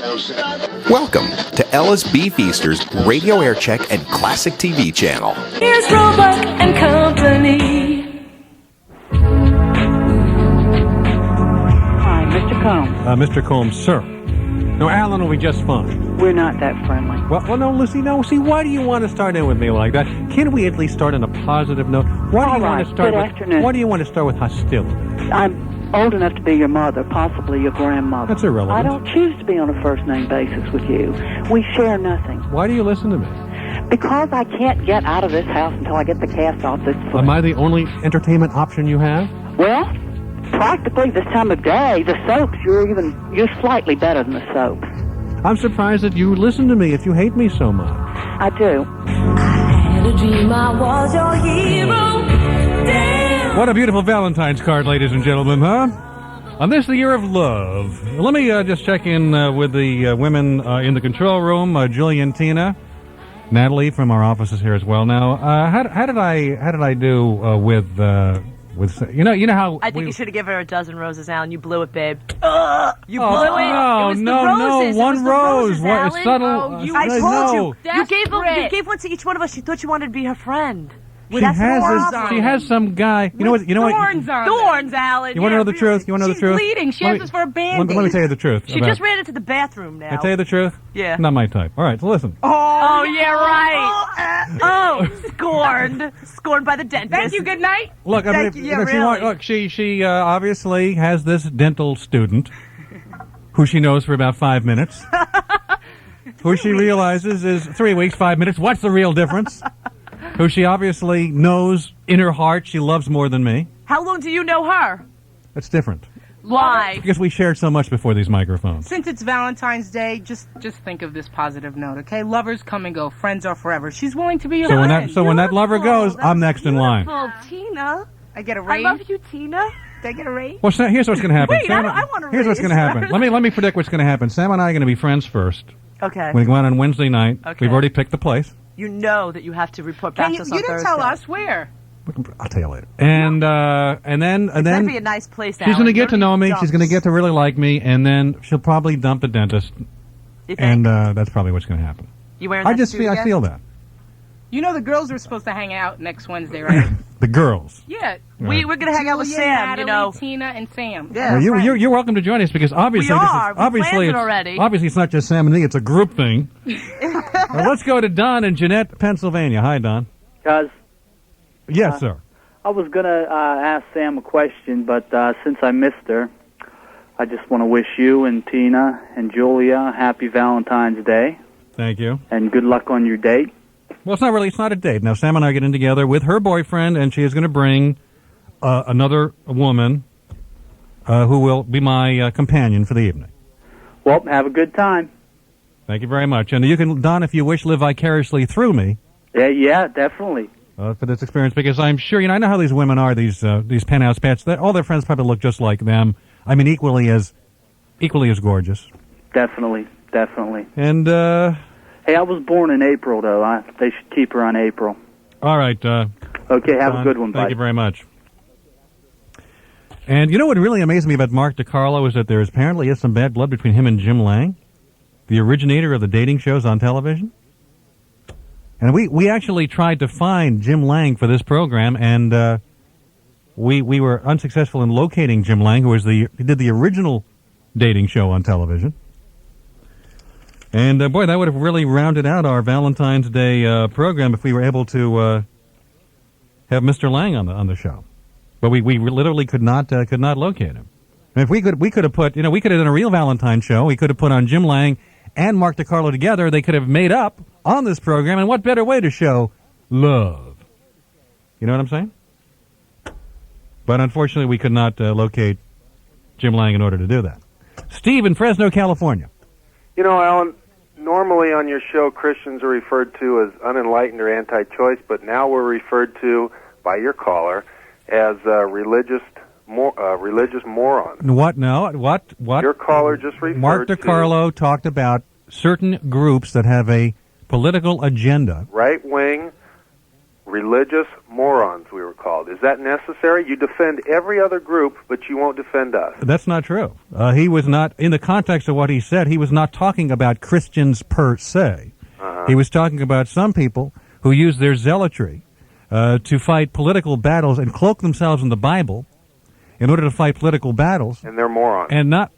Welcome to LSB Feaster's Radio Air Check and Classic TV channel. Here's Robot and Company. Hi, Mr. Colmes. Mr. Colmes, sir. No, Alan will be just fine. We're not that friendly. Well, no, Lucy, no. See, why do you want to start in with me like that? Can't we at least start on a positive note? Why do you want to start Good with? afternoon. Why do you want to start with hostility? I'm old enough to be your mother, possibly your grandmother. That's irrelevant. I don't choose to be on a first-name basis with you. We share nothing. Why do you listen to me? Because I can't get out of this house until I get the cast off this foot. Am I the only entertainment option you have? Well, practically this time of day, the soaps, you're slightly better than the soaps. I'm surprised that you listen to me if you hate me so much. I do. I had a dream I was your hero. Damn. What a beautiful Valentine's card, ladies and gentlemen, huh? On this, the year of love. Let me just check in with the women in the control room, Julie and Tina. Natalie from our offices here as well. Now, how did I do with you know how I think you should have given her a dozen roses, Alan. You blew it, babe. You Oh, blew it. no, It was no, the roses. no, one it was the rose. Roses, What, Alan. subtle. I told no. you. You gave one to each one of us. She thought you wanted to be her friend. She has some guy. You know what? Thorns, Alan. You want to know the truth? You want to know the truth? She's bleeding. She has us for a Band-Aid. Let me tell you the truth. She just ran into the bathroom now. Can I tell you the truth? Yeah. Not my type. All right, so listen. Oh, yeah, right. Oh, scorned by the dentist. Thank you. Good night. Look, I mean, Thank you, yeah, really. She obviously has this dental student who she knows for about 5 minutes, who she realizes is 3 weeks, 5 minutes. What's the real difference? Who she obviously knows in her heart she loves more than me. How long do you know her? That's different. Why? Because we shared so much before these microphones. Since it's Valentine's Day, just think of this positive note, okay? Lovers come and go. Friends are forever. She's willing to be your friend. When that lover goes, I'm next in line. Tina. I get a raise. I love you, Tina. Did I get a raise? Well, here's what's going to happen. Wait, I want a Here's what's raise. going to happen. Let me predict what's going to happen. Sam and I are going to be friends first. Okay. We go out on Wednesday night. Okay. We've already picked the place. You know that you have to report back to us on You didn't Thursday. tell us where. I'll tell you later. And then It's going to be a nice place, she's going to get to know me. She's going to get to really like me, and then she'll probably dump the dentist. You think? And that's probably what's going to happen. You wearing that suit I again? feel that. You know the girls are supposed to hang out next Wednesday, right? The girls. Yeah. We're going to hang out with Julia, Sam, Natalie, you know. Tina, and Sam. Yeah. Well, you're welcome to join us because obviously We this are. is We planned it already. Obviously it's not just Sam and me. It's a group thing. Well, let's go to Don in Jeanette, Pennsylvania. Hi, Don. Guys, Yes, sir. I was going to ask Sam a question, but since I missed her, I just want to wish you and Tina and Julia happy Valentine's Day Thank you. and good luck on your date. Well, it's not a date. Now, Sam and I are getting together with her boyfriend, and she is going to bring another woman who will be my companion for the evening. Well, have a good time. Thank you very much. And you can, Don, if you wish, live vicariously through me Yeah, definitely. for this experience, because I'm sure, I know how these women are, these penthouse pets. All their friends probably look just like them. I mean, equally as gorgeous. Definitely. And, Hey, I was born in April, though. They should keep her on April. all right. Okay, have Don, a good one, Thank bye. you very much. And you know what really amazed me about Mark DiCarlo is that there apparently is some bad blood between him and Jim Lang, the originator of the dating shows on television. And we actually tried to find Jim Lang for this program, and we were unsuccessful in locating Jim Lang, who did the original dating show on television. And boy, that would have really rounded out our Valentine's Day program if we were able to have Mr. Lang on the show. But we literally could not locate him. And if we could have put, we could have done a real Valentine show. We could have put on Jim Lang and Mark DiCarlo together. They could have made up on this program. And what better way to show love? You know what I'm saying? But unfortunately, we could not locate Jim Lang in order to do that. Steve in Fresno, California. You know, Alan, normally on your show, Christians are referred to as unenlightened or anti-choice, but now we're referred to by your caller as religious morons. What? No. What? Your caller just referred Mark DiCarlo talked about certain groups that have a political agenda. Right-wing religious morons, we were called. Is that necessary? You defend every other group, but you won't defend us. That's not true. He was not, in the context of what he said, he was not talking about Christians per se. He was talking about some people who use their zealotry to fight political battles and cloak themselves in the Bible in order to fight political battles. And they're morons. And not,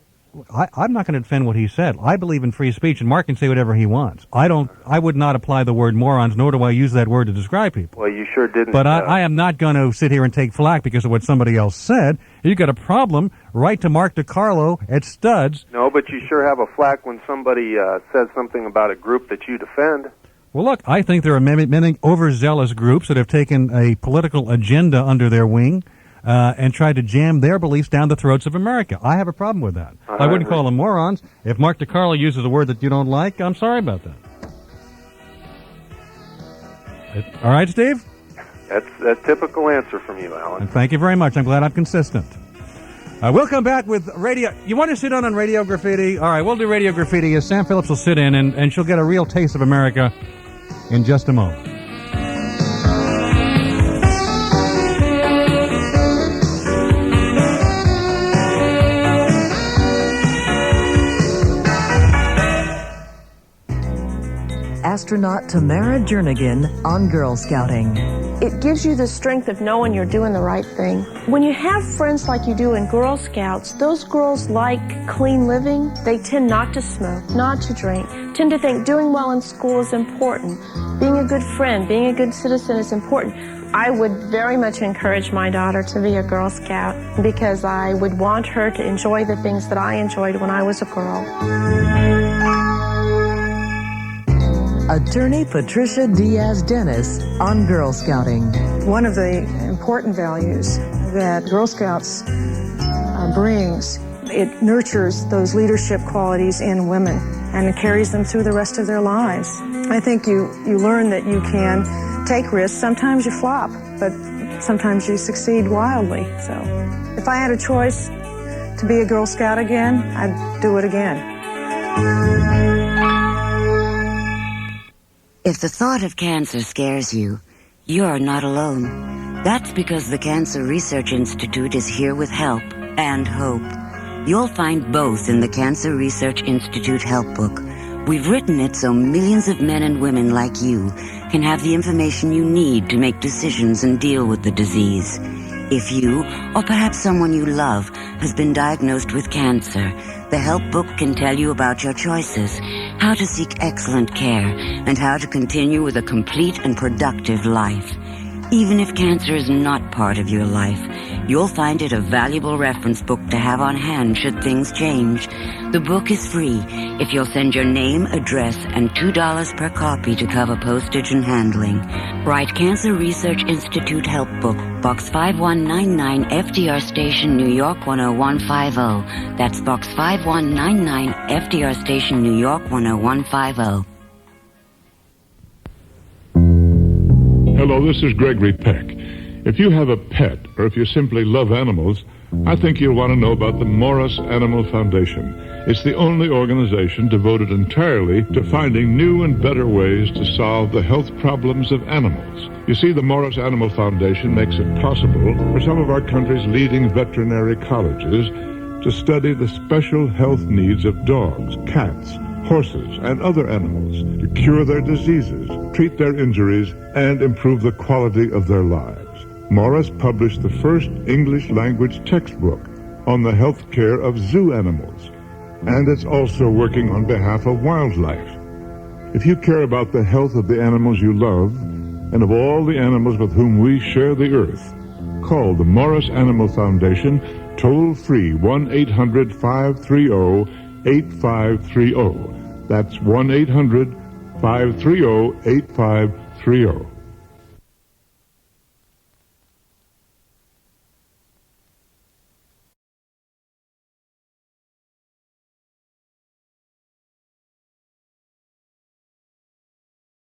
I'm not going to defend what he said. I believe in free speech, and Mark can say whatever he wants. I would not apply the word morons, nor do I use that word to describe people. Well, you sure didn't. But I am not going to sit here and take flack because of what somebody else said. If you've got a problem, write to Mark DiCarlo at Studs. No, but you sure have a flack when somebody says something about a group that you defend. Well, look, I think there are many overzealous groups that have taken a political agenda under their wing and tried to jam their beliefs down the throats of America. I have a problem with that. I wouldn't call them morons. If Mark DiCarlo uses a word that you don't like, I'm sorry about that. All right, Steve? That's a typical answer from you, Alan. And thank you very much. I'm glad I'm consistent. We'll come back with radio. You want to sit on Radio Graffiti? All right, we'll do Radio Graffiti as Sam Phillips will sit in, and she'll get a real taste of America in just a moment. Astronaut Tamara Jernigan on Girl Scouting. It gives you the strength of knowing you're doing the right thing. When you have friends like you do in Girl Scouts, those girls like clean living. They tend not to smoke, not to drink, tend to think doing well in school is important. Being a good friend, being a good citizen is important. I would very much encourage my daughter to be a Girl Scout because I would want her to enjoy the things that I enjoyed when I was a girl. Attorney Patricia Diaz-Dennis on Girl Scouting. One of the important values that Girl Scouts brings, it nurtures those leadership qualities in women and it carries them through the rest of their lives. I think you learn that you can take risks. Sometimes you flop, but sometimes you succeed wildly. So if I had a choice to be a Girl Scout again, I'd do it again. If the thought of cancer scares you, you're not alone. That's because the Cancer Research Institute is here with help and hope. You'll find both in the Cancer Research Institute Help Book. We've written it so millions of men and women like you can have the information you need to make decisions and deal with the disease. If you, or perhaps someone you love, has been diagnosed with cancer, the Help Book can tell you about your choices, how to seek excellent care, and how to continue with a complete and productive life. Even if cancer is not part of your life, you'll find it a valuable reference book to have on hand should things change. The book is free if you'll send your name, address, and $2 per copy to cover postage and handling. Write Cancer Research Institute Help Book, Box 5199, FDR Station, New York 10150. That's Box 5199, FDR Station, New York 10150. Hello, this is Gregory Peck. If you have a pet, or if you simply love animals, I think you'll want to know about the Morris Animal Foundation. It's the only organization devoted entirely to finding new and better ways to solve the health problems of animals. You see, the Morris Animal Foundation makes it possible for some of our country's leading veterinary colleges to study the special health needs of dogs, cats, horses, and other animals, to cure their diseases, treat their injuries, and improve the quality of their lives. Morris published the first English-language textbook on the health care of zoo animals, and it's also working on behalf of wildlife. If you care about the health of the animals you love, and of all the animals with whom we share the earth, call the Morris Animal Foundation toll-free 1-800-530-8530. That's 1-800-530-8530.